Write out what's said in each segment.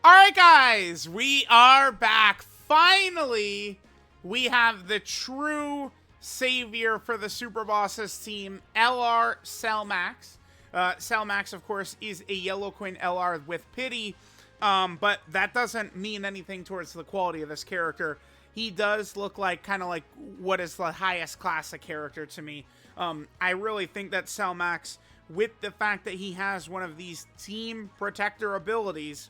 All right, guys, we are back. Finally, we have the true savior for the Super Bosses team, LR Cellmax. Cellmax, of course, is a yellow coin LR with pity, but that doesn't mean anything towards the quality of this character. He does look like kind of like what is the highest class of character to me. I really think that Cellmax, with the fact that he has one of these team protector abilities,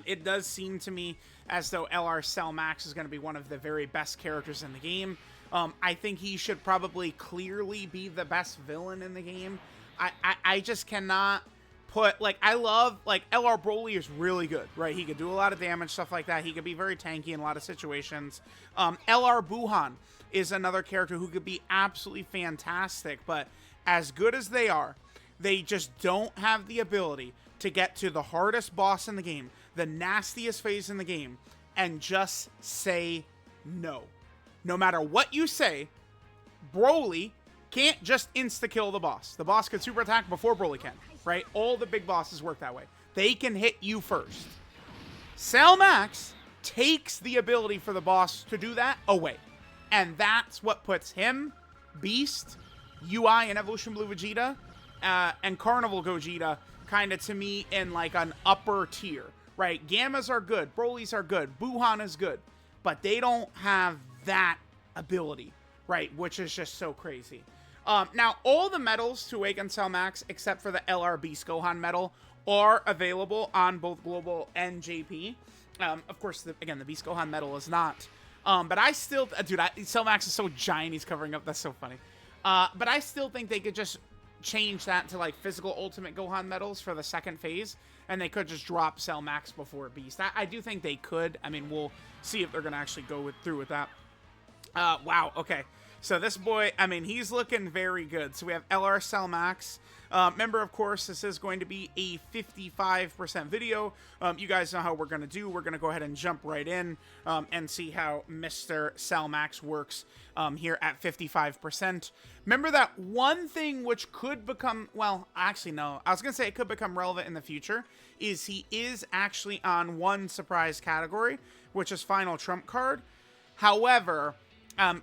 it does seem to me as though LR Cellmax is going to be one of the very best characters in the game. I think he should probably clearly be the best villain in the game. I just cannot put, like, I love, like, LR Broly is really good, right? He could do a lot of damage, stuff like that. He could be very tanky in a lot of situations. LR Buhan is another character who could be absolutely fantastic, but as good as they just don't have the ability to get to the hardest boss in the game, the nastiest phase in the game, and just say no. No matter what you say, Broly can't just insta-kill the boss. The boss can super attack before Broly can, right? All the big bosses work that way. They can hit you first. Cellmax takes the ability for the boss to do that away. And that's what puts him, Beast, UI and Evolution Blue Vegeta, and Carnival Gogeta kind of, to me, in like an upper tier, right? Gammas are good, Brolys are good, Buhan is good, but they don't have that ability, right? Which is just so crazy. Now, all the medals to awaken Cellmax, except for the LR Beast Gohan medal, are available on both Global and JP. Of course, again, the Beast Gohan medal is not. But I still, dude, Cellmax is so giant, he's covering up. That's so funny. But I still think they could just change that to like physical Ultimate Gohan medals for the second phase, and they could just drop Cellmax before Beast. I do think they could. I mean, we'll see if they're going to actually go through with that. Wow, okay. So this boy, I mean, he's looking very good. So we have LR Cellmax. Remember, of course, this is going to be a 55% video. You guys know how we're going to do. We're going to go ahead and jump right in and see how Mr. Cellmax works here at 55%. Remember that one thing which could become, well, actually, no. I was going to say it could become relevant in the future, is he is actually on one surprise category, which is Final Trump Card. However,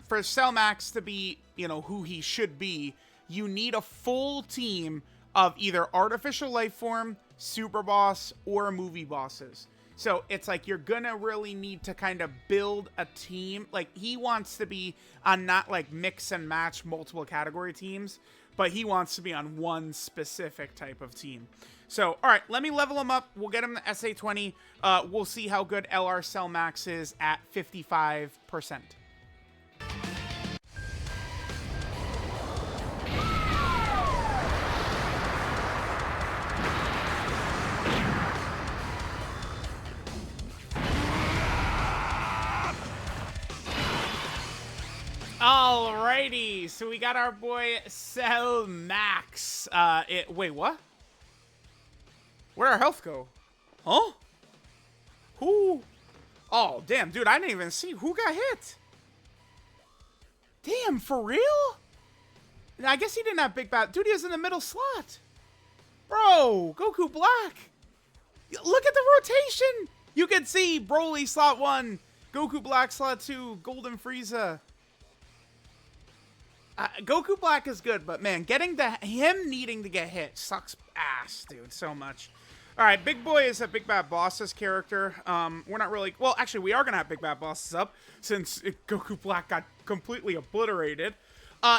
for Cellmax to be, you know, who he should be, you need a full team of either Artificial Life Form, Super Boss, or Movie Bosses. So it's like you're gonna really need to kind of build a team. Like, he wants to be on not like mix and match multiple category teams, but he wants to be on one specific type of team. So, all right, let me level him up. We'll get him to SA20. We'll see how good LR Cellmax is at 55%. Alrighty, so we got our boy Cellmax. Wait, what? Where'd our health go? Huh? Who? Oh, damn, dude, I didn't even see who got hit. Damn, for real? I guess he didn't have big bat. Dude, he was in the middle slot. Bro, Goku Black. Look at the rotation. You can see Broly slot 1, Goku Black slot 2, Golden Frieza. Goku Black is good, but man, him needing to get hit sucks ass, dude, so much. All right, Big Boy is a Big Bad Bosses character. We're not really, well, actually, we are going to have Big Bad Bosses up since Goku Black got completely obliterated.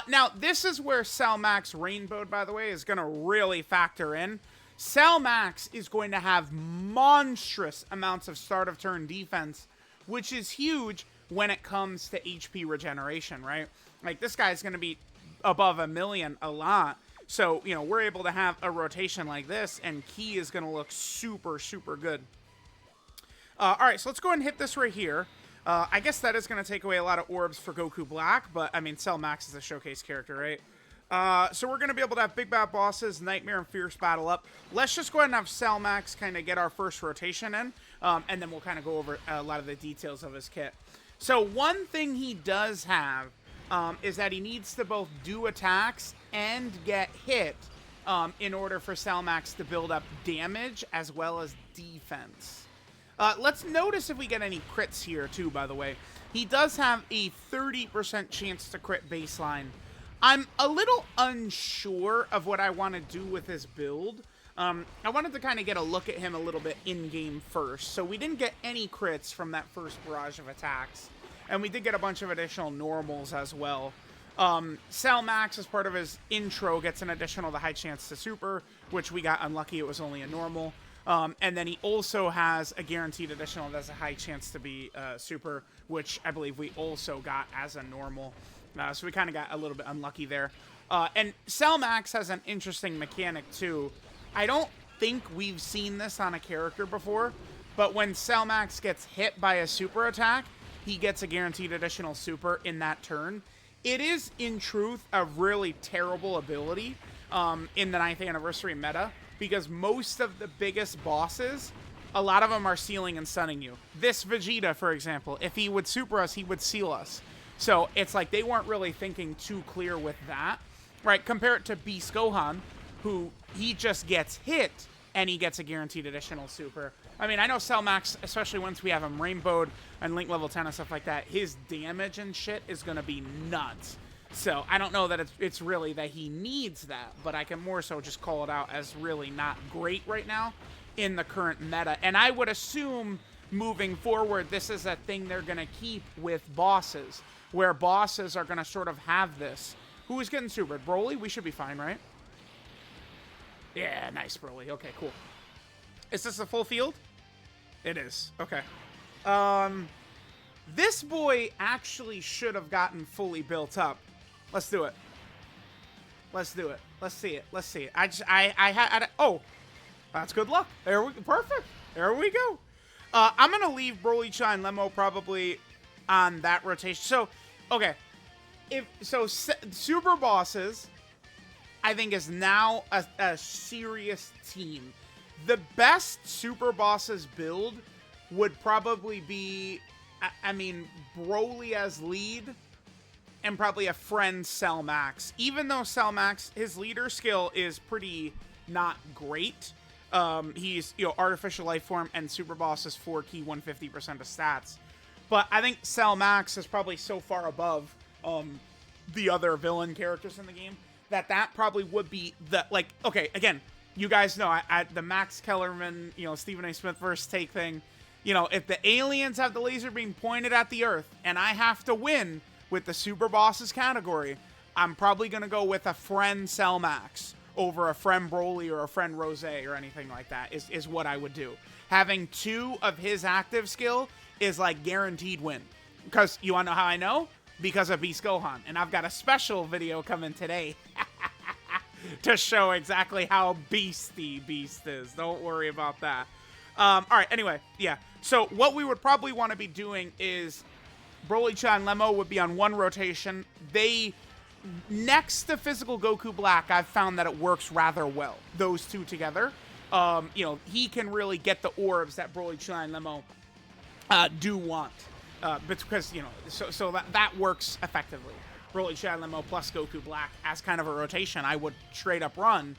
Now, this is where Cellmax Rainbowed, by the way, is going to really factor in. Cellmax is going to have monstrous amounts of start of turn defense, which is huge when it comes to HP regeneration, right? Like, this guy's going to be above 1 million a lot. So, you know, we're able to have a rotation like this, and Ki is going to look super, super good. All right, so let's go ahead and hit this right here. I guess that is going to take away a lot of orbs for Goku Black, but, I mean, Cellmax is a showcase character, right? So we're going to be able to have Big Bad Bosses, Nightmare, and Fierce battle up. Let's just go ahead and have Cellmax kind of get our first rotation in, and then we'll kind of go over a lot of the details of his kit. So one thing he does have is that he needs to both do attacks and get hit in order for Cellmax to build up damage as well as defense. Let's notice if we get any crits here, too, by the way. He does have a 30% chance to crit baseline. I'm a little unsure of what I want to do with his build. I wanted to kind of get a look at him a little bit in-game first. So we didn't get any crits from that first barrage of attacks. And we did get a bunch of additional normals as well. Cell Max, as part of his intro, gets an additional the high chance to super, which we got unlucky. It was only a normal. And then he also has a guaranteed additional that's a high chance to be super, which I believe we also got as a normal. So we kind of got a little bit unlucky there. And Cell Max has an interesting mechanic, too. I don't think we've seen this on a character before, but when Cell Max gets hit by a super attack, he gets a guaranteed additional super in that turn. It is, in truth, a really terrible ability in the 9th anniversary meta, because most of the biggest bosses, a lot of them are sealing and stunning you. This Vegeta, for example, if he would super us, he would seal us. So it's like they weren't really thinking too clear with that, right? Compare it to Beast Gohan, who he just gets hit and he gets a guaranteed additional super. I mean, I know Cell Max, especially once we have him rainbowed and Link level 10 and stuff like that, his damage and shit is going to be nuts. So I don't know that it's really that he needs that, but I can more so just call it out as really not great right now in the current meta. And I would assume moving forward, this is a thing they're going to keep with bosses, where bosses are going to sort of have this. Who is getting supered? Broly? We should be fine, right? Yeah, nice, Broly. Okay, cool. Is this a full field? It is. Okay. This boy actually should have gotten fully built up. Let's do it. Let's do it. Let's see it. Let's see it. Oh, that's good luck. There we go. Perfect. There we go. I'm going to leave Broly, Shine, Lemo probably on that rotation. So, okay. Super Bosses, I think, is now a serious team. The best Super Bosses build would probably be, I mean, Broly as lead and probably a friend Cell Max. Even though Cell Max, his leader skill is pretty not great. He's, Artificial Life Form and Super Boss is 4 key 150% of stats. But I think Cell Max is probably so far above the other villain characters in the game that probably would be the, like, okay, again, you guys know, the Max Kellerman, Stephen A. Smith versus Take thing, if the aliens have the laser beam pointed at the Earth and I have to win with the Super Bosses category, I'm probably going to go with a friend Cell Max over a friend Broly or a friend Rose or anything like that is what I would do. Having 2 of his active skill is like guaranteed win. Because you want to know how I know? Because of Beast Gohan. And I've got a special video coming today to show exactly how beasty Beast is. Don't worry about that. All right, anyway, yeah. So what we would probably want to be doing is Broly-chan and Lemo would be on one rotation. Next to Physical Goku Black, I've found that it works rather well, those two together. He can really get the orbs that Broly-chan and Lemo do want. Because, so that works effectively. Broly-chan and Lemo plus Goku Black as kind of a rotation I would straight up run.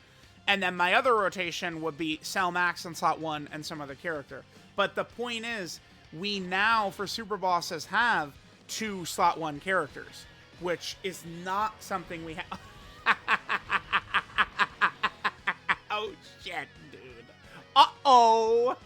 And then my other rotation would be Cell Max in slot 1 and some other character. But the point is, we now, for Super Bosses, have 2 slot 1 characters, which is not something we have. Oh, shit, dude. Uh-oh.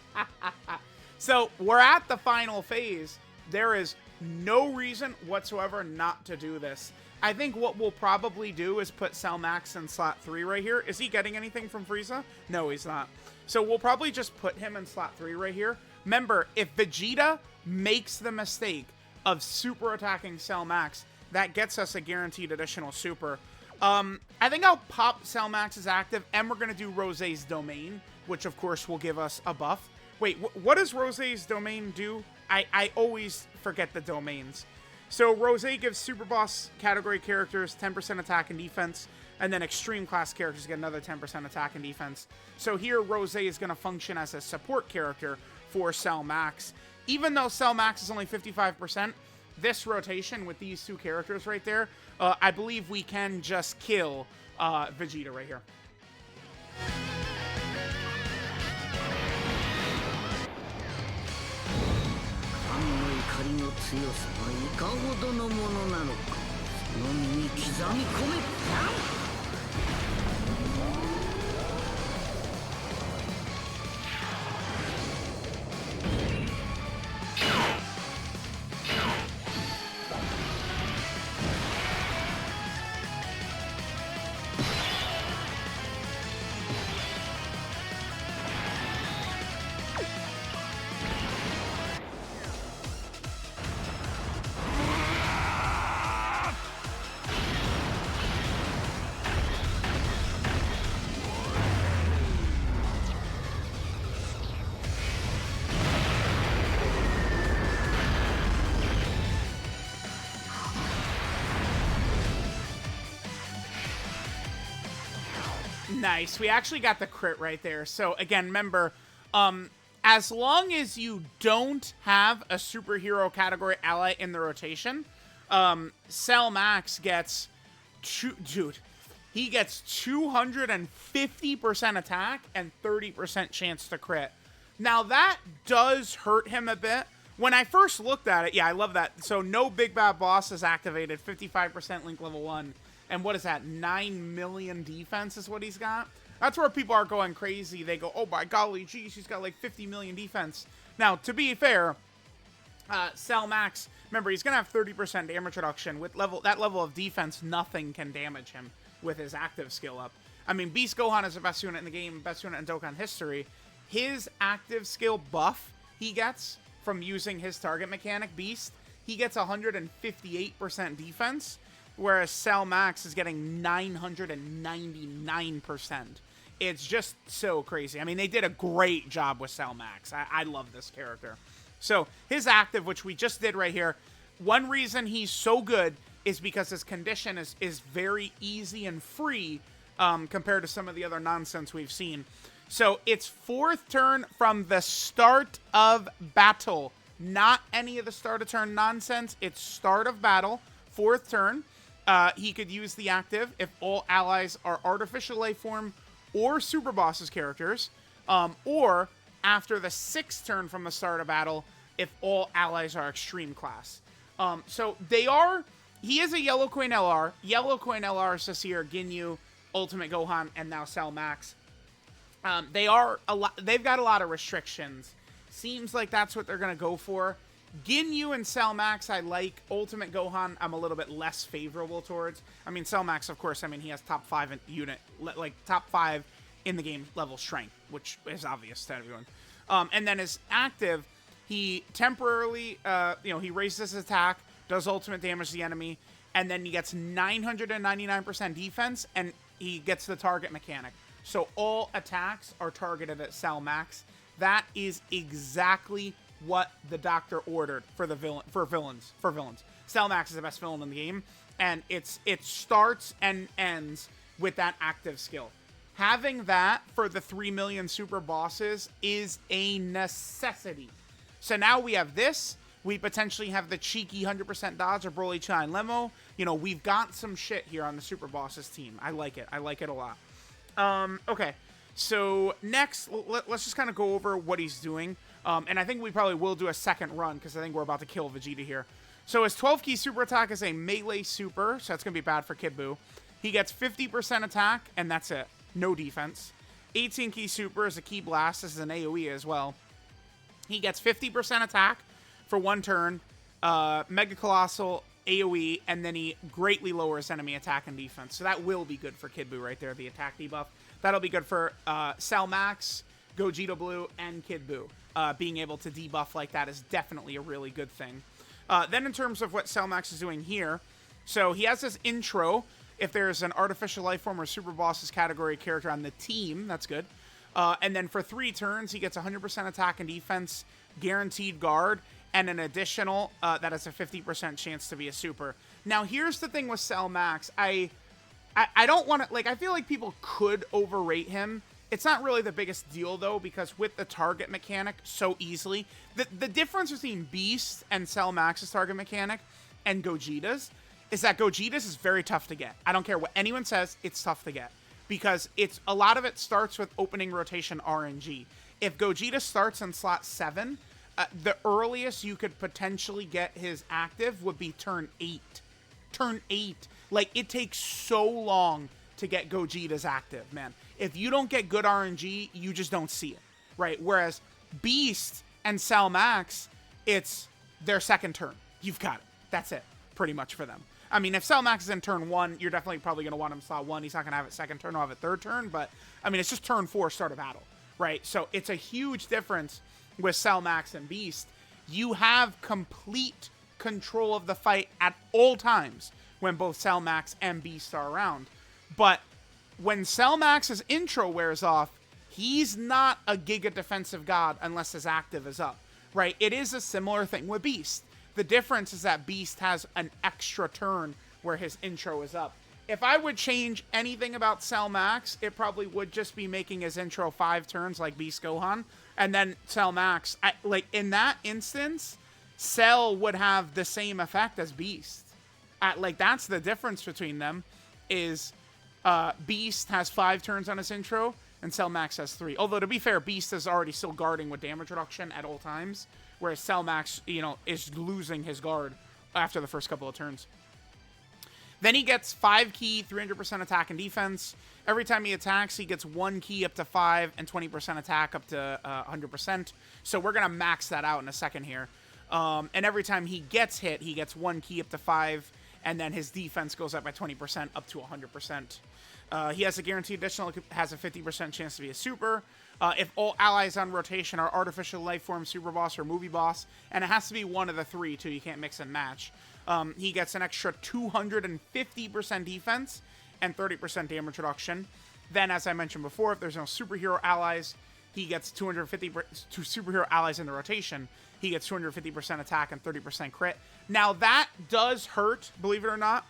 So, we're at the final phase. There is no reason whatsoever not to do this. I think what we'll probably do is put Cell Max in slot 3 right here. Is he getting anything from Frieza? No, he's not. So we'll probably just put him in slot 3 right here. Remember, if Vegeta makes the mistake of super attacking Cell Max, that gets us a guaranteed additional super. I think I'll pop Cell Max's active, and we're going to do Rose's Domain, which of course will give us a buff. Wait, what does Rose's Domain do? I always forget the domains. So Rose gives Super Boss category characters 10% attack and defense, and then Extreme Class characters get another 10% attack and defense. So here Rose is going to function as a support character for Cell Max. Even though Cell Max is only 55%, this rotation with these 2 characters right there, I believe we can just kill Vegeta right here. いかほどのものなのか。その身に刻み込め。Nice. We actually got the crit right there. So again, remember, as long as you don't have a superhero category ally in the rotation, Cell Max gets he gets 250% attack and 30% chance to crit. Now that does hurt him a bit. When I first looked at it, yeah, I love that. So no big bad boss is activated, 55% Link level 1. And what is that? 9 million defense is what he's got. That's where people are going crazy. They go, oh my golly, geez, he's got like 50 million defense. Now, to be fair, Cell Max, remember, he's going to have 30% damage reduction. With that level of defense, nothing can damage him with his active skill up. I mean, Beast Gohan is the best unit in the game, best unit in Dokkan history. His active skill buff he gets from using his target mechanic, Beast, he gets 158% defense. Whereas Cell Max is getting 999%. It's just so crazy. I mean, they did a great job with Cell Max. I love this character. So, his active, which we just did right here, one reason he's so good is because his condition is very easy and free compared to some of the other nonsense we've seen. So, it's 4th turn from the start of battle. Not any of the start of turn nonsense. It's start of battle, 4th turn. He could use the active if all allies are artificial life form or super bosses characters, or after the 6th turn from the start of battle if all allies are extreme class. So he is a Yellow Coin LR. Yellow Coin LR says here Ginyu, Ultimate Gohan, and now Cell Max. They've got a lot of restrictions. Seems like that's what they're gonna go for. Ginyu and Cell Max, I like. Ultimate Gohan, I'm a little bit less favorable towards. I mean, Cell Max, of course, I mean, he has top 5 in unit, like top 5 in the game level strength, which is obvious to everyone. And then his active, he temporarily, he raises his attack, does ultimate damage to the enemy, and then he gets 999% defense, and he gets the target mechanic. So all attacks are targeted at Cell Max. That is exactly what the doctor ordered for the villains. Cell Max is the best villain in the game, and it starts and ends with that active skill. Having that for the 3 million super bosses is a necessity. So now we have this. We potentially have the cheeky 100% dodge or Broly Chine Lemo. You know, we've got some shit here on the super bosses team. I like it. I like it a lot. Okay. So next, let's just kind of go over what he's doing. And I think we probably will do a second run because I think we're about to kill Vegeta here. So his 12 key super attack is a melee super, so that's going to be bad for Kid Buu. He gets 50% attack, and that's it. No defense. 18 key super is a key blast. This is an AoE as well. He gets 50% attack for 1 turn, Mega Colossal, AoE, and then he greatly lowers enemy attack and defense. So that will be good for Kid Buu right there, the attack debuff. That'll be good for Cell Max, Gogeta Blue, and Kid Buu. Being able to debuff like that is definitely a really good thing. Then in terms of what Cell Max is doing here, so he has this intro. If there's an artificial life form or super bosses category character on the team, that's good. And then for 3 turns, he gets 100% attack and defense, guaranteed guard, and an additional that has a 50% chance to be a super. Now, here's the thing with Cell Max. I don't want to, like, I feel like people could overrate him. It's not really the biggest deal, though, because with the target mechanic so easily, the difference between Beast and Cell Max's target mechanic and Gogeta's is that Gogeta's is very tough to get. I don't care what anyone says, it's tough to get. Because a lot of it starts with opening rotation RNG. If Gogeta starts in slot 7, the earliest you could potentially get his active would be turn 8. Turn 8. Like, it takes so long to get Gogeta's active, man. If you don't get good RNG, you just don't see it, right? Whereas Beast and Cell Max, it's their second turn. You've got it. That's it, pretty much for them. I mean, if Cell Max is in turn 1, you're definitely probably going to want him slot 1. He's not going to have it second turn. He'll have it third turn. But, I mean, it's just turn 4, start a battle, right? So it's a huge difference with Cell Max and Beast. You have complete control of the fight at all times when both Cell Max and Beast are around. But when Cell Max's intro wears off, he's not a Giga defensive god unless his active is up, right? It is a similar thing with Beast. The difference is that Beast has an extra turn where his intro is up. If I would change anything about Cell Max, it probably would just be making his intro 5 turns like Beast Gohan. And then Cell Max, like in that instance, Cell would have the same effect as Beast. Like, that's the difference between them, is Beast has 5 turns on his intro, and Cell Max has 3. Although, to be fair, Beast is already still guarding with damage reduction at all times, whereas Cell Max, you know, is losing his guard after the first couple of turns. Then he gets 5 key, 300% attack and defense. Every time he attacks, he gets 1 key up to 5 and 20% attack up to 100%. So we're going to max that out in a second here. And every time he gets hit, he gets 1 key up to 5, and then his defense goes up by 20% up to 100%. He has a guaranteed additional, has a 50% chance to be a super. If all allies on rotation are artificial life form, super boss, or movie boss, and it has to be one of the 3 too, you can't mix and match. He gets an extra 250% defense and 30% damage reduction. Then, as I mentioned before, if there's no superhero allies, he gets 250 to superhero allies in the rotation. He gets 250% attack and 30% crit. Now, that does hurt, believe it or not,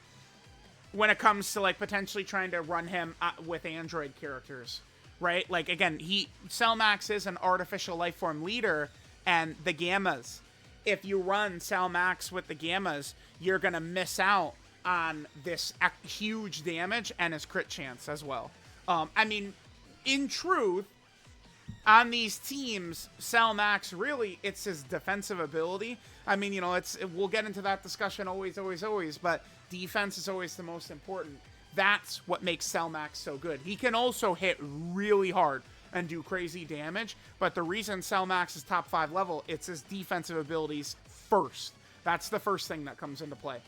when it comes to, like, potentially trying to run him with Android characters, right? Like, again, Cell Max is an artificial life form leader, and the Gammas, if you run Cell Max with the Gammas, you're going to miss out on this huge damage and his crit chance as well. I mean, in truth, on these teams, Cell Max, really, it's his defensive ability. I mean, you know, we'll get into that discussion always, but defense is always the most important. That's what makes Cell Max so good. He can also hit really hard and do crazy damage, but the reason Cell Max is top 5 level, it's his defensive abilities first. That's the first thing that comes into play.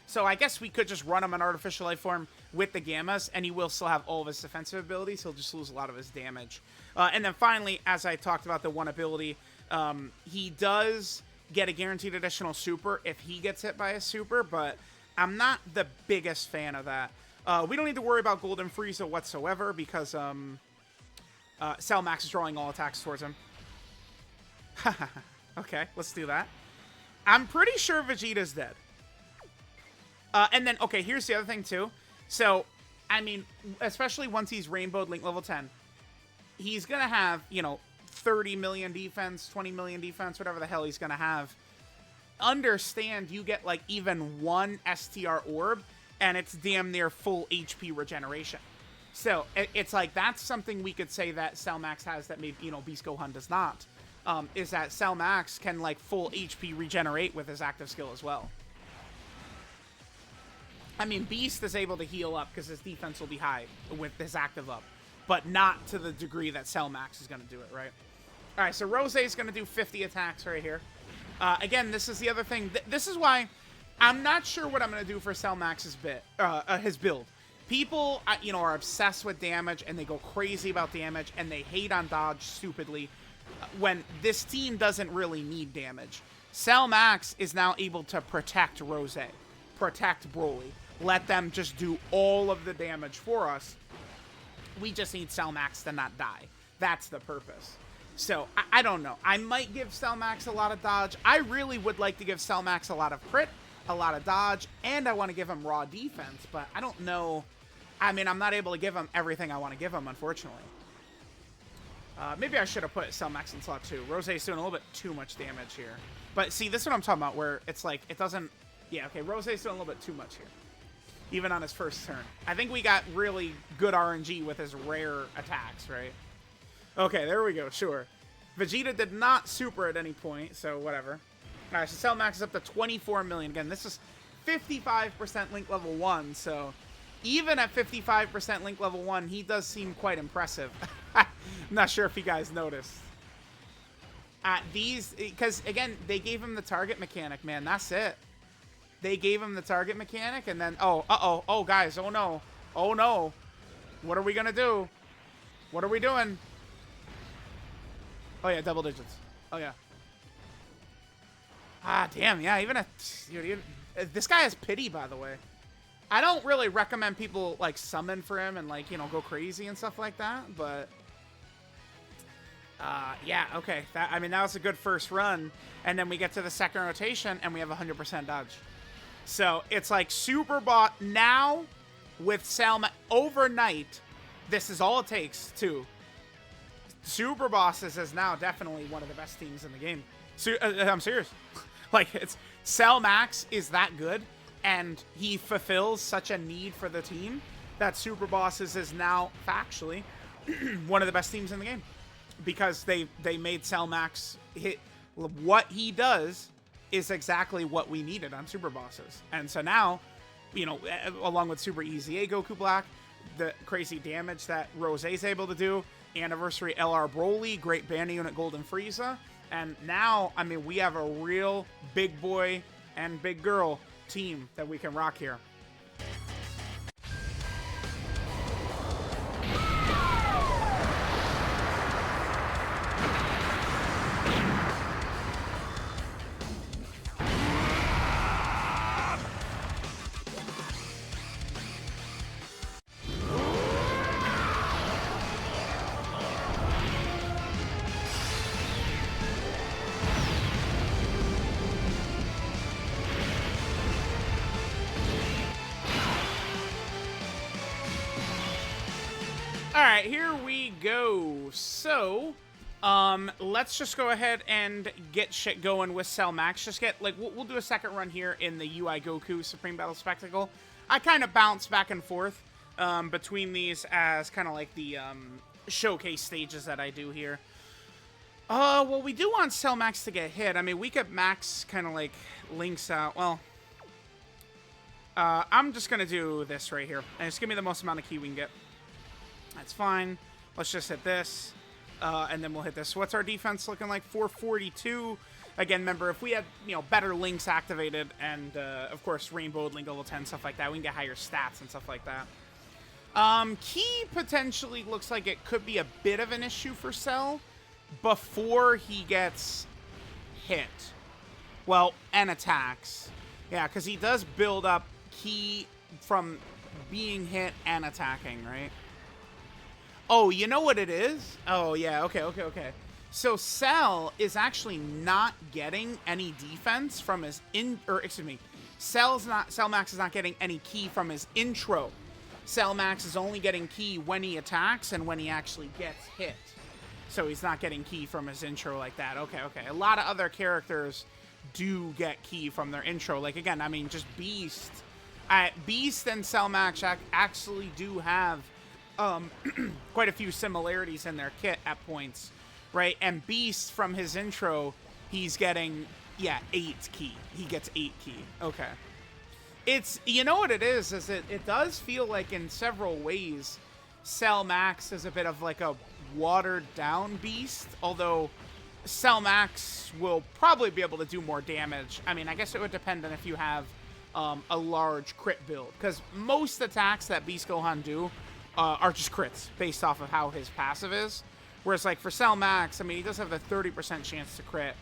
So I guess we could just run him an artificial life form with the Gammas, and he will still have all of his defensive abilities. He'll just lose a lot of his damage. And then finally, as I talked about the one ability, he does get a guaranteed additional super if he gets hit by a super, but I'm not the biggest fan of that. We don't need to worry about Golden Frieza whatsoever because Cell Max is drawing all attacks towards him. Okay, let's do that. I'm pretty sure Vegeta's dead. And then, okay, here's the other thing, too. So, I mean, especially once he's Rainbowed Link level 10, he's going to have, you know, 30 million defense, 20 million defense, whatever the hell he's going to have. Understand you get, like, even 1 STR orb, and it's damn near full HP regeneration. So, it's like, that's something we could say that Cell Max has that maybe, you know, Beast Gohan does not. Is that Cell Max can, like, full HP regenerate with his active skill as well. I mean, Beast is able to heal up because his defense will be high with his active up, but not to the degree that Cell Max is going to do it, right? All right, so Rose is going to do 50 attacks right here. Again, this is the other thing. This is why I'm not sure what I'm going to do for Cell Max's his build. People, you know, are obsessed with damage, and they go crazy about damage, and they hate on dodge stupidly when this team doesn't really need damage. Cell Max is now able to protect Rose, protect Broly. Let them just do all of the damage for us. We just need Cell Max to not die. That's the purpose. So, I don't know. I might give Cell Max a lot of dodge. I really would like to give Cell Max a lot of crit, a lot of dodge, and I want to give him raw defense, but I don't know. I mean, I'm not able to give him everything I want to give him, unfortunately. Maybe I should have put Cell Max in slot 2. Rose's doing a little bit too much damage here. But see, this is what I'm talking about, where it's like, it doesn't... Yeah, okay, Rose's doing a little bit too much here. Even on his first turn. I think we got really good RNG with his rare attacks, right? Okay, there we go, sure. Vegeta did not super at any point, so whatever. Alright, so Cell Max is up to 24 million. Again, this is 55% Link level 1, so even at 55% Link level 1, he does seem quite impressive. I'm not sure if you guys noticed. These, because again, they gave him the target mechanic, man. That's it. They gave him the target mechanic, and then, oh, guys, oh no. Oh no. What are we gonna do? What are we doing? Oh yeah, double digits. Oh yeah. Ah, damn, yeah, even this guy has pity, by the way. I don't really recommend people, like, summon for him and, like, you know, go crazy and stuff like that, but... yeah, okay. I mean, that was a good first run, and then we get to the second rotation, and we have 100% dodge. So, it's like Super Bot now, with Selma, overnight, this is all it takes, too. Super Bosses is now definitely one of the best teams in the game. I'm serious. Like, Cell Max is that good, and he fulfills such a need for the team that Super Bosses is now factually one of the best teams in the game, because they made Cell Max hit. What he does is exactly what we needed on Super Bosses, and so now, you know, along with Super EZA Goku Black, the crazy damage that Rosé's able to do, Anniversary LR Broly, Great Band Unit Golden Frieza. And now, I mean, we have a real big boy and big girl team that we can rock here. Alright, here we go. So, let's just go ahead and get shit going with Cell Max. Just get, like, we'll do a second run here in the UI Goku Supreme Battle Spectacle. I kind of bounce back and forth between these as kind of like the showcase stages that I do here. Well, we do want Cell Max to get hit. I mean, we could max kind of like Link's out. Well, I'm just going to do this right here. And just give me the most amount of ki we can get. That's fine. Let's just hit this, and then we'll hit this. So what's our defense looking like? 442. Again, remember, if we had, you know, better links activated and, of course, Rainbow Link level 10, stuff like that, we can get higher stats and stuff like that. Ki potentially looks like it could be a bit of an issue for Cell before he gets hit. Well, and attacks. Yeah, because he does build up ki from being hit and attacking, right? Oh, you know what it is? Oh, yeah, okay. So Cell is actually not getting any defense from his Cell Max is not getting any ki from his intro. Cell Max is only getting ki when he attacks and when he actually gets hit. So he's not getting ki from his intro like that. Okay. A lot of other characters do get ki from their intro. Like, again, I mean, just Beast. Beast and Cell Max actually do have quite a few similarities in their kit at points, right? And Beast, from his intro, he's getting, 8 ki. He gets 8 ki. Okay. It's, you know what it is it does feel like in several ways, Cell Max is a bit of like a watered down Beast, although Cell Max will probably be able to do more damage. I mean, I guess it would depend on if you have a large crit build, because most attacks that Beast Gohan do are just crits based off of how his passive is. Whereas, like, for Cell Max, I mean, he does have a 30% chance to crit,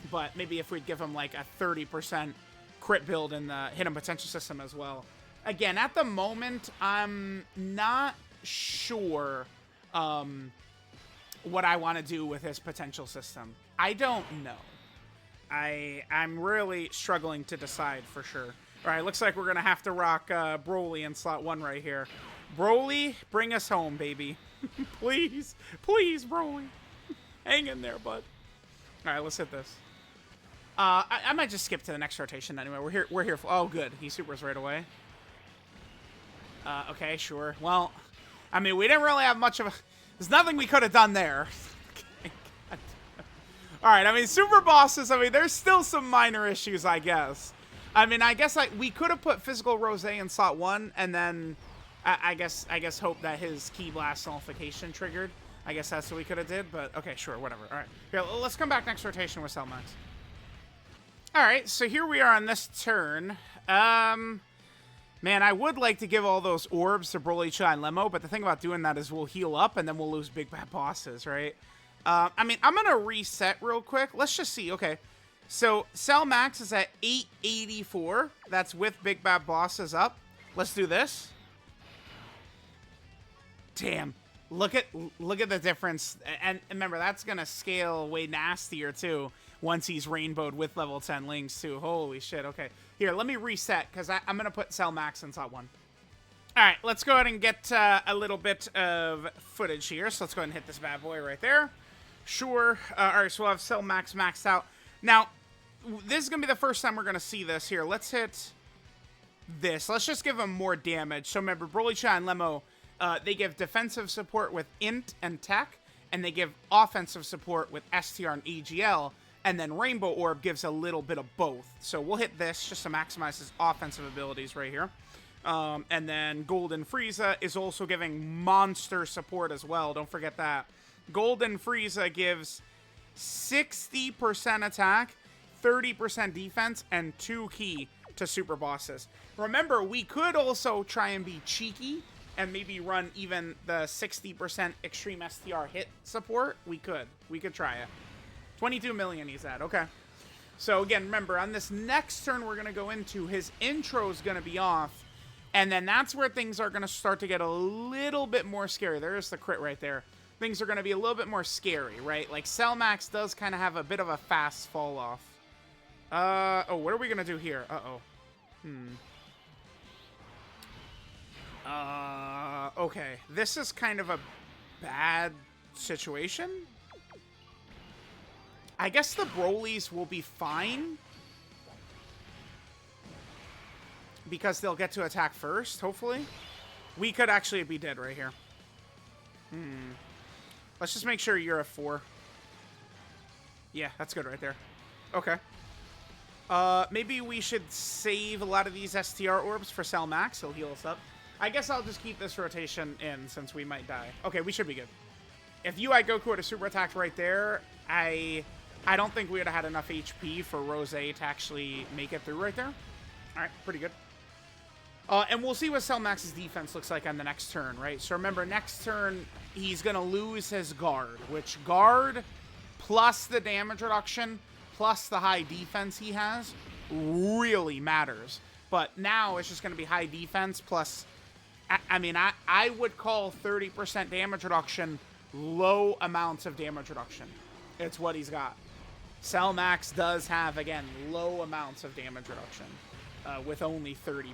but maybe if we'd give him, like, a 30% crit build in the hidden potential system as well. Again, at the moment, I'm not sure what I want to do with his potential system. I don't know. I'm really struggling to decide for sure. All right, looks like we're going to have to rock Broly in slot 1 right here. Broly, bring us home, baby. Please, Broly. Hang in there, bud. All right, let's hit this. I might just skip to the next rotation anyway. We're here for... Oh, good. He supers right away. Okay, sure. Well, I mean, we didn't really have much of a... There's nothing we could have done there. Okay, Alright, I mean, super bosses, I mean, there's still some minor issues, I guess. I mean, I guess like we could have put physical Rose in slot 1, and then I guess hope that his Ki Blast nullification triggered. I guess that's what we could have did, but okay, sure, whatever. Alright, here, let's come back next rotation with Cell Max. Alright, so here we are on this turn. Man, I would like to give all those orbs to Broly, Cha, and Lemo, but the thing about doing that is we'll heal up, and then we'll lose big bad bosses, right? I mean, I'm going to reset real quick. Let's just see. Okay, so Cell Max is at 884. That's with big bad bosses up. Let's do this. Damn. Look at the difference. And remember, that's going to scale way nastier, too, once he's rainbowed with level 10 links, too. Holy shit. Okay. Here, let me reset, because I'm going to put Cell Max in slot 1. All right, let's go ahead and get a little bit of footage here. So let's go ahead and hit this bad boy right there. Sure. All right, so we'll have Cell Max maxed out. Now, this is going to be the first time we're going to see this here. Let's hit this. Let's just give him more damage. So remember, Broly, Cha, and Lemo, they give defensive support with Int and Tech, and they give offensive support with STR and EGL, and then Rainbow Orb gives a little bit of both. So we'll hit this just to maximize his offensive abilities right here. And then Golden Frieza is also giving monster support as well. Don't forget that. Golden Frieza gives 60% attack, 30% defense, and 2 Ki to super bosses. Remember, we could also try and be cheeky and maybe run even the 60% extreme STR hit support. We could try it. 22 million he's at. Okay. So again, remember, on this next turn we're going to go into, his intro is going to be off. And then that's where things are going to start to get a little bit more scary. There's the crit right there. Things are going to be a little bit more scary, right? Like, Cell Max does kind of have a bit of a fast fall off. Oh, what are we going to do here? Okay. This is kind of a bad situation. I guess the Brolys will be fine, because they'll get to attack first, hopefully. We could actually be dead right here. Let's just make sure you're at 4. Yeah, that's good right there. Okay. Maybe we should save a lot of these STR orbs for Cell Max. He'll heal us up. I guess I'll just keep this rotation in since we might die. Okay, we should be good. If UI Goku had a super attack right there, I don't think we would have had enough HP for Rose to actually make it through right there. All right, pretty good. And we'll see what Cell Max's defense looks like on the next turn, right? So remember, next turn, he's going to lose his guard, which guard plus the damage reduction plus the high defense he has really matters. But now it's just going to be high defense plus, I mean, I would call 30% damage reduction low amounts of damage reduction. It's what he's got. Cell Max does have, again, low amounts of damage reduction. With only 30%,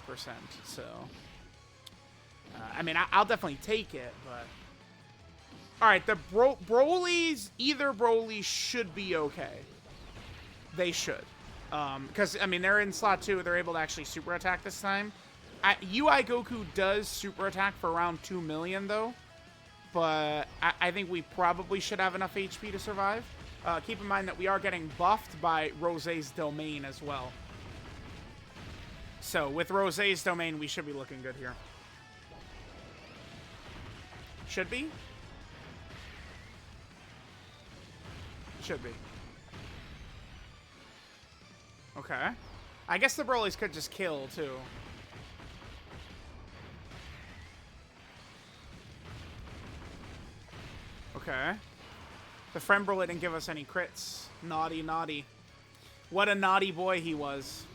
so... I mean, I'll definitely take it, but... Alright, the Brolys, either Broly should be okay. They should. Because, I mean, they're in slot 2, they're able to actually super attack this time. UI Goku does super attack for around 2 million, though. But I think we probably should have enough HP to survive. Keep in mind that we are getting buffed by Rose's Domain as well. So, with Rose's Domain, we should be looking good here. Should be? Should be. Okay. I guess the Brolys could just kill, too. Okay. The friend Broly didn't give us any crits. Naughty, naughty. What a naughty boy he was.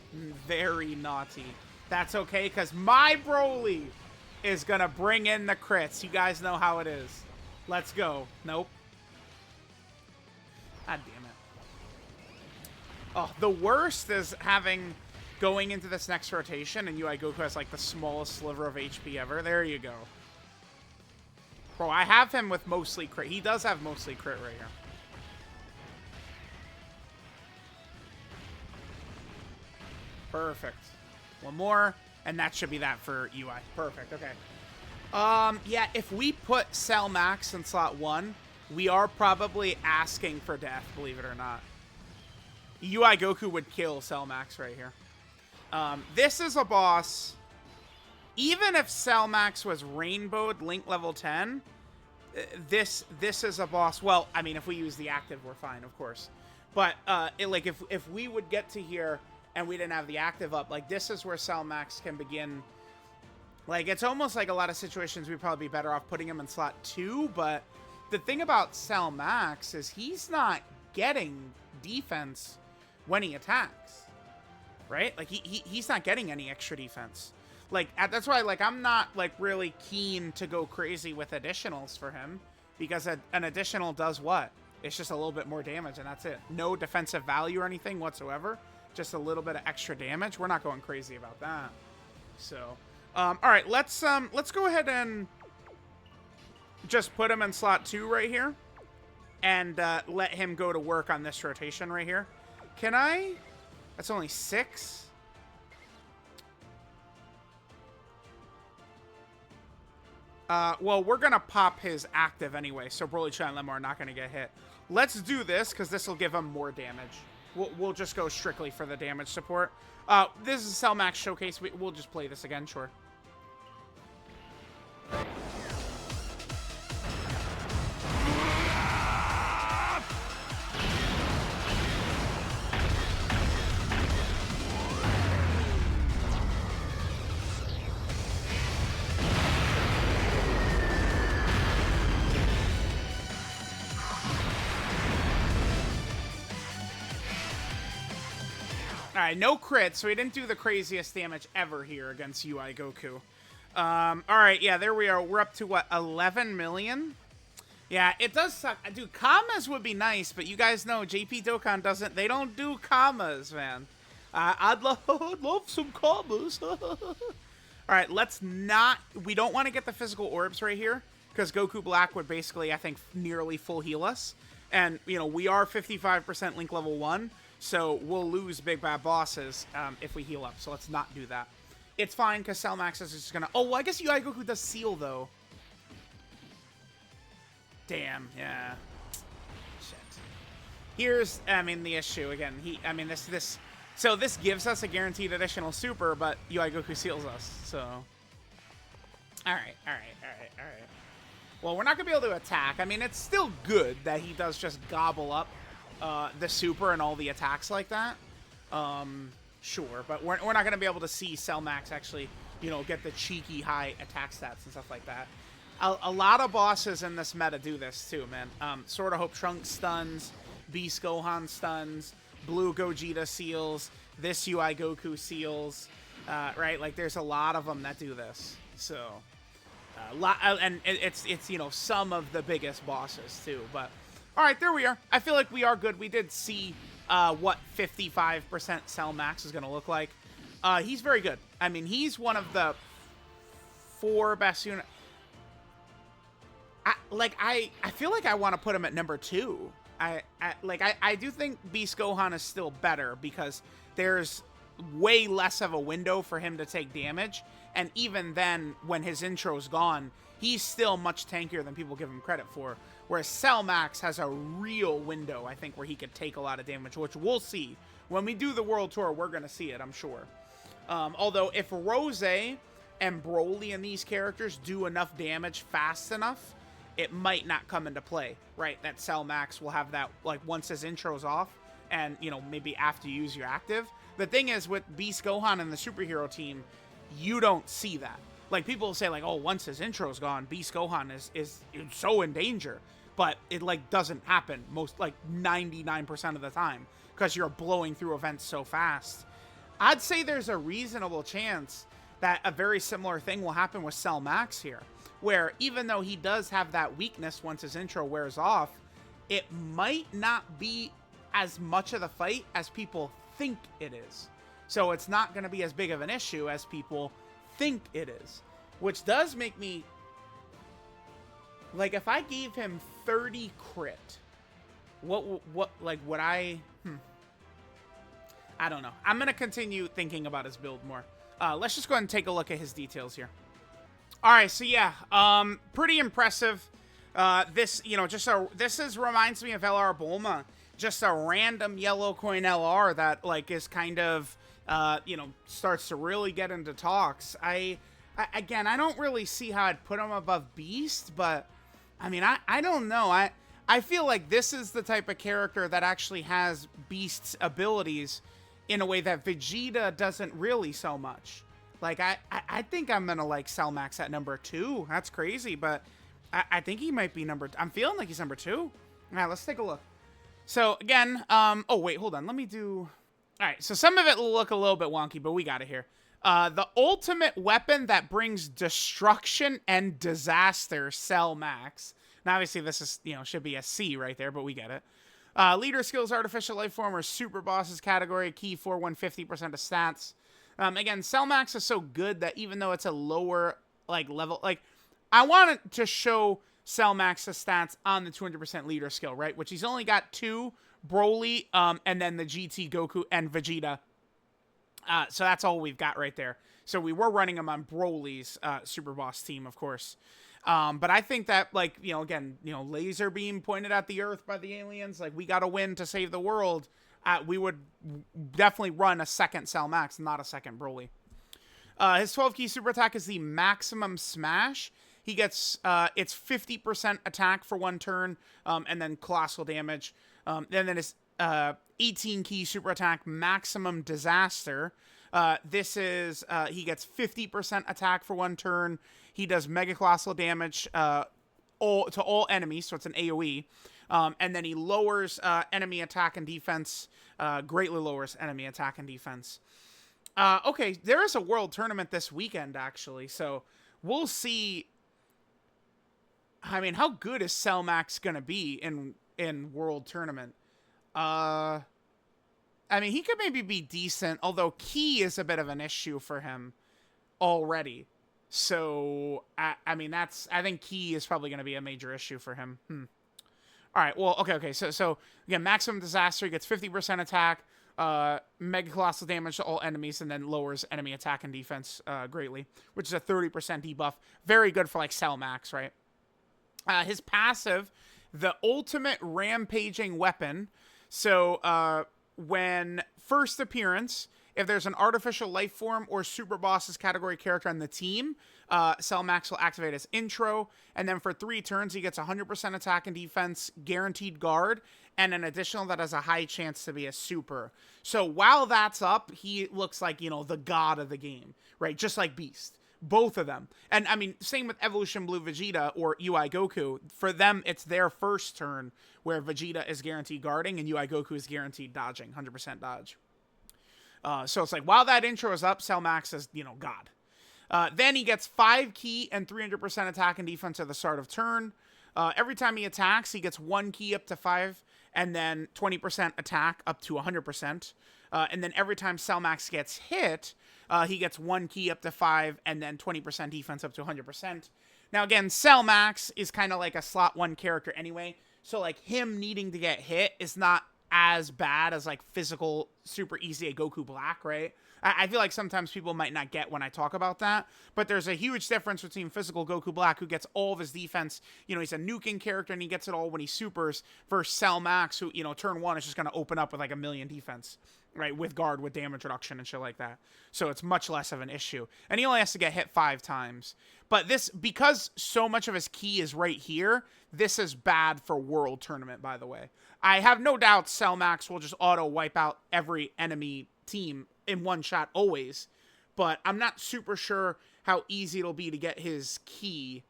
Very naughty. That's okay, because my Broly is going to bring in the crits. You guys know how it is. Let's go. Nope. God damn it. Oh, the worst is going into this next rotation, and UI Goku has, like, the smallest sliver of HP ever. There you go. Bro, I have him with mostly crit. He does have mostly crit right here. Perfect. One more, and that should be that for UI. Perfect, okay. Yeah, if we put Cell Max in slot 1, we are probably asking for death, believe it or not. UI Goku would kill Cell Max right here. This is a boss. Even if Cell Max was rainbowed Link level 10, this is a boss. Well, I mean, if we use the active, we're fine, of course. But like if we would get to here and we didn't have the active up, like this is where Cell Max can begin. Like it's almost like a lot of situations we'd probably be better off putting him in slot 2. But the thing about Cell Max is he's not getting defense when he attacks, right? Like he's not getting any extra defense. Like, that's why, like, I'm not, like, really keen to go crazy with additionals for him. Because an additional does what? It's just a little bit more damage, and that's it. No defensive value or anything whatsoever. Just a little bit of extra damage. We're not going crazy about that. So, alright, let's go ahead and just put him in slot 2 right here. And let him go to work on this rotation right here. Can I? That's only 6? Well, we're going to pop his active anyway, so Broly, Chai, and Lemma are not going to get hit. Let's do this, because this will give him more damage. We'll just go strictly for the damage support. This is Cell Max Showcase. We'll just play this again, sure. Alright, no crit, so he didn't do the craziest damage ever here against UI Goku. Alright, yeah, there we are. We're up to, what, 11 million? Yeah, it does suck. Dude, commas would be nice, but you guys know JP Dokkan doesn't... They don't do commas, man. I'd love some commas. Alright, let's not... We don't want to get the physical orbs right here, because Goku Black would basically, I think, nearly full heal us. And, you know, we are 55% Link level 1, so we'll lose big bad bosses if we heal up. So let's not do that. It's fine, because Cell Max is just going to... Oh, well, I guess UI Goku does seal, though. Damn, yeah. Shit. Here's, I mean, the issue. Again, So this gives us a guaranteed additional super, but UI Goku seals us, so... Alright. Well, we're not going to be able to attack. I mean, it's still good that he does just gobble up the super and all the attacks like that. Sure, but we're not going to be able to see Cell Max actually, you know, get the cheeky high attack stats and stuff like that. A lot of bosses in this meta do this too, man. Sort of Hope Trunks stuns, Beast Gohan stuns, Blue Gogeta seals, this UI Goku seals, right? Like, there's a lot of them that do this. So, and it's you know, some of the biggest bosses too. But all right, there we are. I feel like we are good. We did see what 55% Cell Max is going to look like. He's very good. I mean, he's one of the 4 best units. I feel like I want to put him at number 2. I do think Beast Gohan is still better because there's way less of a window for him to take damage, and even then, when his intro's gone, he's still much tankier than people give him credit for. Whereas Cell Max has a real window, I think, where he could take a lot of damage, which we'll see. When we do the World Tour, we're going to see it, I'm sure. Although, if Rose and Broly and these characters do enough damage fast enough, it might not come into play, right? That Cell Max will have that, like, once his intro's off, and, you know, maybe after you use your active. The thing is, with Beast Gohan and the superhero team, you don't see that. Like, people say, like, oh, once his intro's gone, Beast Gohan is so in danger. But it, like, doesn't happen most, like, 99% of the time, because you're blowing through events so fast. I'd say there's a reasonable chance that a very similar thing will happen with Cell Max here, where even though he does have that weakness once his intro wears off, it might not be as much of the fight as people think it is. So it's not going to be as big of an issue as people think it is, which does make me, like, if I gave him 30 crit, what like, would I don't know. I'm going to continue thinking about his build more. Let's just go ahead and take a look at his details here. All right, so yeah, pretty impressive. This, this reminds me of LR Bulma. Just a random yellow coin LR that, like, is kind of, starts to really get into talks. Again, I don't really see how I'd put him above Beast, but, I mean, I don't know. I feel like this is the type of character that actually has Beast's abilities in a way that Vegeta doesn't really so much. Like, I think I'm going to like Cellmax at number 2. That's crazy, but I think he might be number... I'm feeling like he's number 2. All right, let's take a look. So, again, oh, wait, hold on. Let me do... All right, so some of it will look a little bit wonky, but we got it here. The ultimate weapon that brings destruction and disaster, Cellmax. Now, obviously, this is, should be a C right there, but we get it. Leader skills, artificial life form, or super bosses category, key for 150% of stats. Again, Cellmax is so good that even though it's a lower, like, level, like, I wanted to show Cellmax's stats on the 200% leader skill, right? Which he's only got 2, Broly, and then the GT, Goku, and Vegeta. So that's all we've got right there. So we were running him on Broly's super boss team, of course. But I think that, like, again, laser beam pointed at the Earth by the aliens, like, we got to win to save the world. We would definitely run a second Cellmax, not a second Broly. His 12 key super attack is the maximum smash. He gets, it's 50% attack for 1 turn, and then colossal damage. Then his 18 key super attack, maximum disaster. This is, he gets 50% attack for 1 turn. He does mega colossal damage, to all enemies, so it's an AoE. And then he lowers enemy attack and defense, greatly lowers enemy attack and defense. Okay, there is a world tournament this weekend, actually, so we'll see. I mean, how good is Cellmax going to be in world tournament? I mean, he could maybe be decent, although Ki is a bit of an issue for him already. So, I mean, I think Ki is probably going to be a major issue for him. All right, well, okay. So again, maximum disaster, he gets 50% attack, mega colossal damage to all enemies, and then lowers enemy attack and defense greatly, which is a 30% debuff. Very good for, like, Cellmax, right? His passive, the ultimate rampaging weapon. So, when first appearance, if there's an artificial life form or super bosses category character on the team, Cellmax will activate his intro, and then for 3 turns, he gets 100% attack and defense, guaranteed guard, and an additional that has a high chance to be a super. So while that's up, he looks like, the god of the game, right? Just like Beast. Both of them. And, I mean, same with Evolution Blue Vegeta or UI Goku. For them, it's their first turn where Vegeta is guaranteed guarding and UI Goku is guaranteed dodging, 100% dodge. So it's like, while that intro is up, Cellmax is, God. Then he gets 5 key and 300% attack and defense at the start of turn. Every time he attacks, he gets 1 key up to 5, and then 20% attack up to 100%. And then every time Cellmax gets hit, he gets 1 key up to 5, and then 20% defense up to 100%. Now, again, Cellmax is kind of like a slot 1 character anyway, so, like, him needing to get hit is not as bad as, like, physical super easy Goku Black, right? I feel like sometimes people might not get when I talk about that, but there's a huge difference between physical Goku Black, who gets all of his defense, he's a nuking character and he gets it all when he supers, versus Cellmax, who, turn 1 is just going to open up with like 1,000,000 defense, right? With guard, with damage reduction and shit like that. So it's much less of an issue. And he only has to get hit 5 times. But this, because so much of his key is right here, this is bad for World Tournament, by the way. I have no doubt Cellmax will just auto wipe out every enemy team in one shot always, but I'm not super sure how easy it'll be to get his key.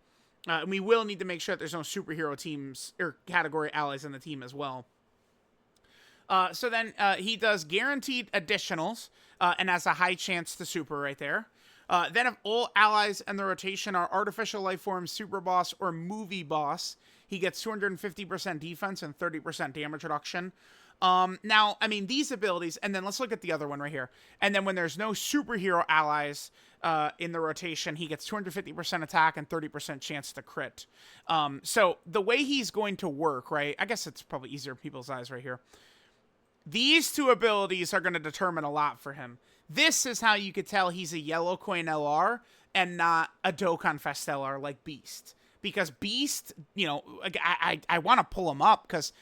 And we will need to make sure that there's no superhero teams or category allies in the team as well. So then he does guaranteed additionals and has a high chance to super right there. Then if all allies in the rotation are artificial life forms, super boss, or movie boss, he gets 250% defense and 30% damage reduction. Now, I mean, these abilities, and then let's look at the other one right here. And then when there's no superhero allies in the rotation, he gets 250% attack and 30% chance to crit. So the way he's going to work, right? I guess it's probably easier in people's eyes right here. These 2 abilities are going to determine a lot for him. This is how you could tell he's a yellow coin LR and not a Dokkan Fest LR like Beast. because Beast, you know, I want to pull him up because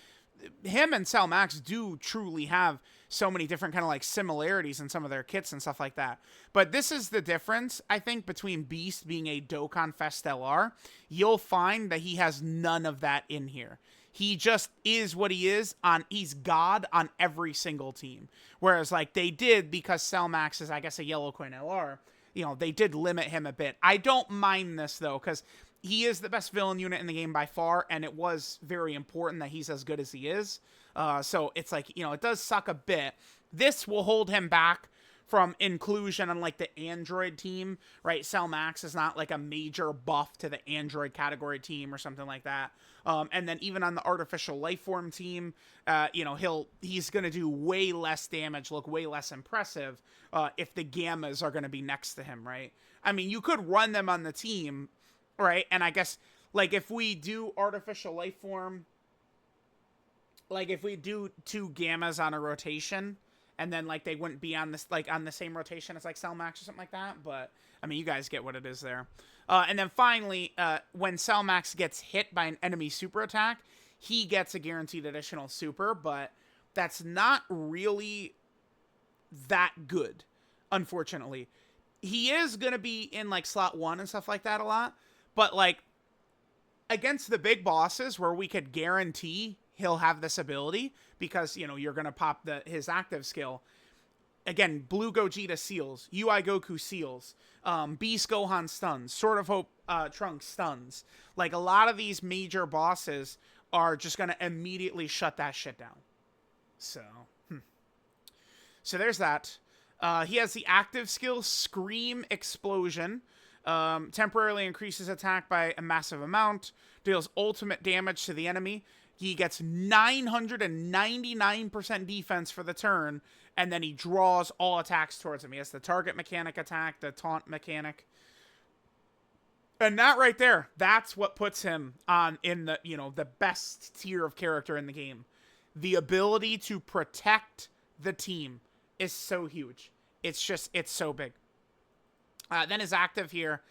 him and Cell Max do truly have so many different kind of like similarities in some of their kits and stuff like that. But this is the difference, I think, between Beast being a Dokkan Fest LR. You'll find that he has none of that in here. He just is what he is he's God on every single team. Whereas like they did, because Cell Max is, I guess, a Yellow Coin LR, you know, they did limit him a bit. I don't mind this though, because he is the best villain unit in the game by far, and it was very important that he's as good as he is. So it's like, you know, it does suck a bit. This will hold him back from inclusion on like the Android team, right? Cell Max is not like a major buff to the Android category team or something like that. And then even on the Artificial Lifeform team, you know, he's going to do way less damage, look way less impressive if the Gammas are going to be next to him, right? I mean, you could run them on the team, right? And I guess, like, if we do Artificial Lifeform, like, if we do 2 Gammas on a rotation, and then, like, they wouldn't be on this, like, on the same rotation as, like, Cell Max or something like that, but, I mean, you guys get what it is there. And then finally, when Cell Max gets hit by an enemy super attack, he gets a guaranteed additional super, but that's not really that good, unfortunately. He is going to be in, like, slot 1 and stuff like that a lot, but, like, against the big bosses where we could guarantee he'll have this ability because, you know, you're going to pop his active skill. Again, Blue Gogeta seals, UI Goku seals, Beast Gohan stuns, Sword of Hope Trunks stuns. Like, a lot of these major bosses are just going to immediately shut that shit down. So, So there's that. He has the active skill Scream Explosion. Temporarily increases attack by a massive amount. Deals ultimate damage to the enemy. He gets 999% defense for the turn. And then he draws all attacks towards him. He has the target mechanic attack, the taunt mechanic. And that right there, that's what puts him in the, you know, the best tier of character in the game. The ability to protect the team is so huge. It's so big. Then his active here.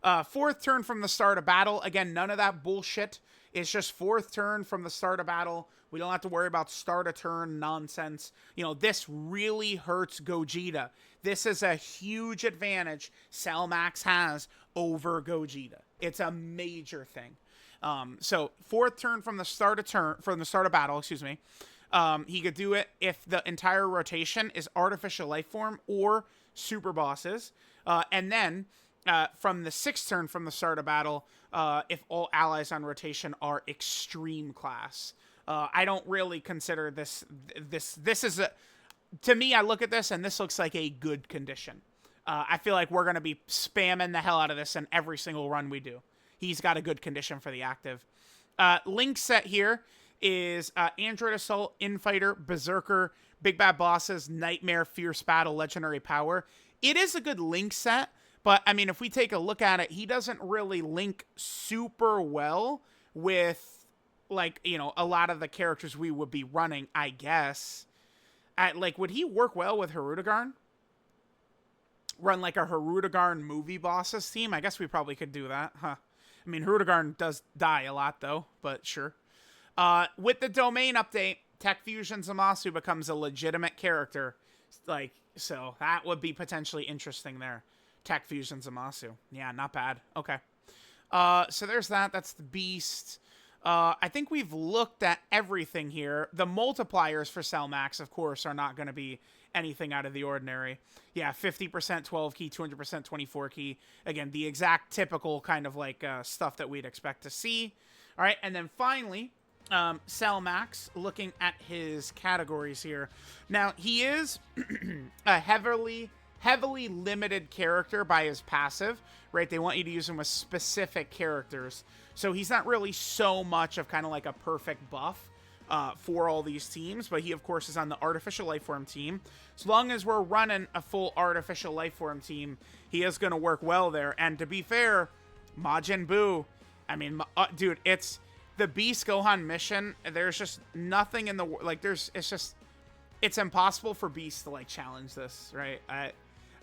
4th turn from the start of battle. Again, none of that bullshit. It's just 4th turn from the start of battle. We don't have to worry about start a turn nonsense. You know, this really hurts Gogeta. This is a huge advantage Cell Max has over Gogeta. It's a major thing. So 4th turn from the start of battle, excuse me. He could do it if the entire rotation is Artificial Lifeform or super bosses. And then from the 6th turn from the start of battle, if all allies on rotation are extreme class. I don't really consider this is a, to me, I look at this and this looks like a good condition. I feel like we're going to be spamming the hell out of this in every single run we do. He's got a good condition for the active. Link set here is Android Assault, Infighter, Berserker, Big Bad Bosses, Nightmare, Fierce Battle, Legendary Power. It is a good Link set, but I mean, if we take a look at it, he doesn't really link super well with, like, you know, a lot of the characters we would be running, I guess. Like, would he work well with Hirudegarn? Run, like, a Hirudegarn movie bosses team? I guess we probably could do that, huh? I mean, Hirudegarn does die a lot, though, but sure. With the domain update, Tech Fusion Zamasu becomes a legitimate character. Like, so that would be potentially interesting there. Tech Fusion Zamasu. Yeah, not bad. Okay. So there's that. That's the Beast. I think we've looked at everything here. The multipliers for Cell Max, of course, are not going to be anything out of the ordinary. Yeah, 50% 12 key, 200% 24 key. Again, the exact typical kind of like stuff that we'd expect to see. All right, and then finally, Cell Max, looking at his categories here. Now, he is a heavily limited character by his passive, right? They want you to use him with specific characters. So he's not really so much of kind of like a perfect buff for all these teams, but he, of course, is on the Artificial Lifeform team. As long as we're running a full Artificial Lifeform team, he is going to work well there. And to be fair, Majin Buu, I mean, dude, it's the Beast Gohan mission. There's just nothing in the, like, it's impossible for Beast to, like, challenge this, right? I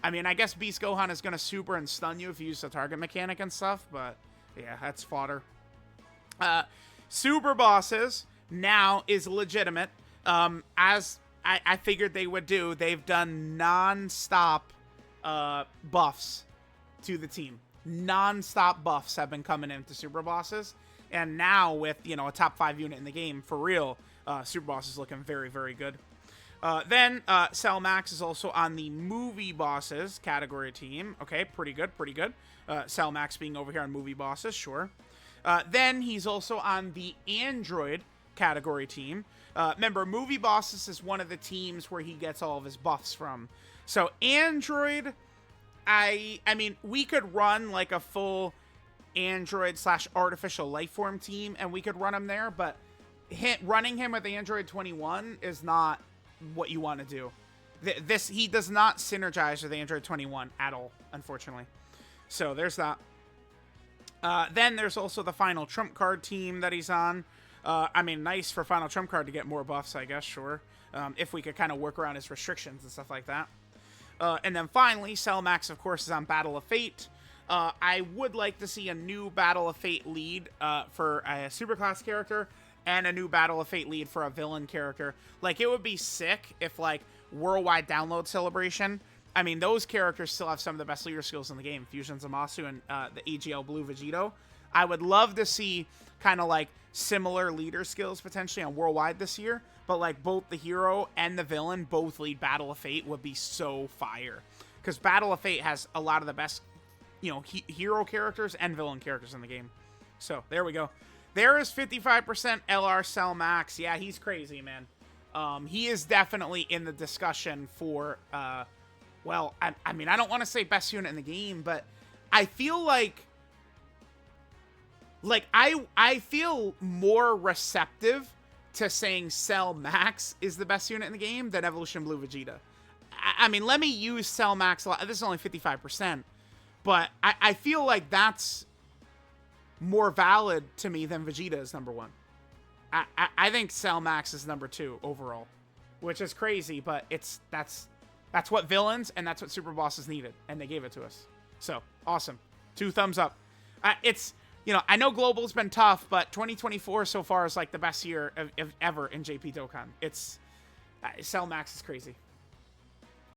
mean, I guess Beast Gohan is going to super and stun you if you use the target mechanic and stuff, but yeah, that's fodder. Super Bosses now is legitimate. As I figured they would do, they've done non-stop buffs to the team. Non-stop buffs have been coming into Super Bosses. And now with, you know, a top 5 unit in the game, for real, Super Boss is looking very, very good. Then Cell Max is also on the Movie Bosses category team. Okay, pretty good, pretty good. Cell Max being over here on Movie Bosses, sure. Then he's also on the Android category team. Remember, Movie Bosses is one of the teams where he gets all of his buffs from. So Android, I mean, we could run like a full Android / artificial lifeform team, and we could run him there, but running him with Android 21 is not what you want to do. He does not synergize with Android 21 at all, unfortunately. So there's that. Then there's also the Final Trump Card team that he's on. I mean, nice for Final Trump Card to get more buffs, I guess, sure. If we could kind of work around his restrictions and stuff like that. And then finally, Cell Max, of course, is on Battle of Fate. I would like to see a new Battle of Fate lead for a superclass character and a new Battle of Fate lead for a villain character. Like, it would be sick if, like, Worldwide Download Celebration. I mean, those characters still have some of the best leader skills in the game. Fusion Zamasu and the AGL Blue Vegito. I would love to see kind of, like, similar leader skills potentially on Worldwide this year. But, like, both the hero and the villain both lead Battle of Fate would be so fire. Because Battle of Fate has a lot of the best, you know, hero characters and villain characters in the game. So, there we go. There is 55% LR Cell Max. Yeah, he's crazy, man. He is definitely in the discussion for, well, I mean, I don't want to say best unit in the game, but I feel like I feel more receptive to saying Cell Max is the best unit in the game than Evolution Blue Vegeta. I mean, let me use Cell Max a lot. This is only 55%, but I feel like that's more valid to me than Vegeta is number 1. I think Cell Max is number 2 overall, which is crazy, but that's what villains and that's what Super Bosses needed, and they gave it to us. So awesome, 2 thumbs up. It's, you know, I know global's been tough, but 2024 so far is like the best year of ever in JP Dokkan. It's Cell Max is crazy.